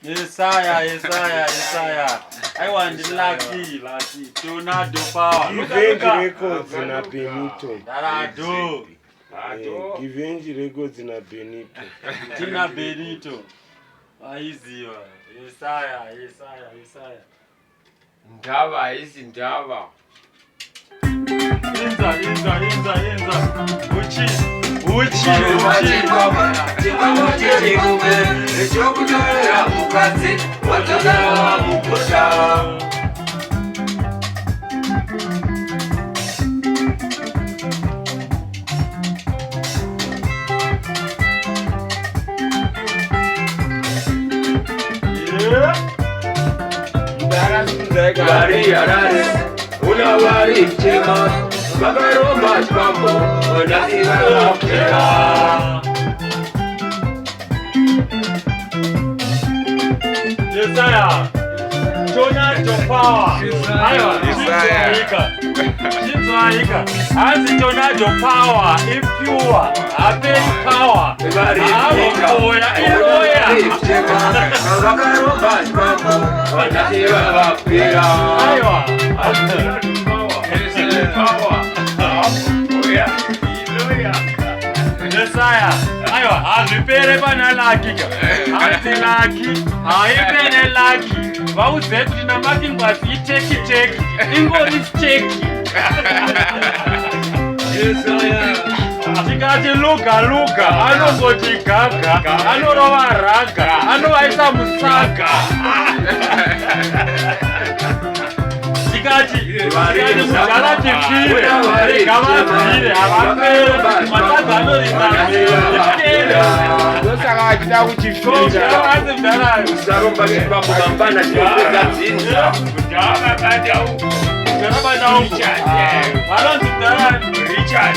Yesaya. I want the lucky. Tornado power. Revenge Records na Benito. Darado. Revenge Records na Benito. Tina Benito. Easy. Yesaya. Ndava isi ndava. Inza. Uchi. Yesaya. Tornado power. Aiwa. Yesaya. As tornado power, impure, abel power. Yesaya. Aiwa, azvipere pana laki. Anti laki, haipene laki. Vauze kuti namakingwazi iteki. Ingori cheki. Yesaya. Tikati luga, anozoti gaga, anorova raga, anovaisa musaga. Tikati mujara chipire, gavazire, havapere, matadza anorinzanzire. Ndosaka vachida kuchifira. Asi mudara. Usaromba chipapo mambana chinopedza dzinza. Vanonzi mudara Richard.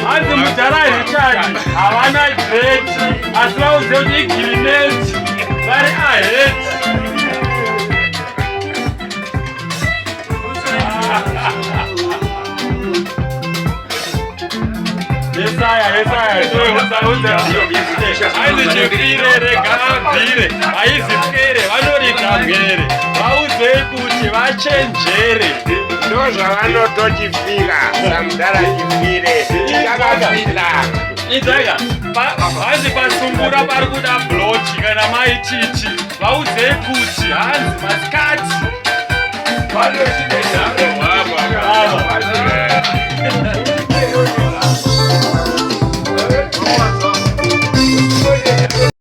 Hanzi mudara Richard havana greti asi vauze kuti igirineti vari aheti. Yesaya. Aizi chipire rega abvire. Aizi pere vanorinda mhere. Vauze kuti vachenjere. Ndozvavanotochifira samudhara chifire chakapinda. Idzaga hanzi pasumbura pari kuda blochi kana maitichi. Vauze kuti hanzi masikati. Vanochidezaro hama.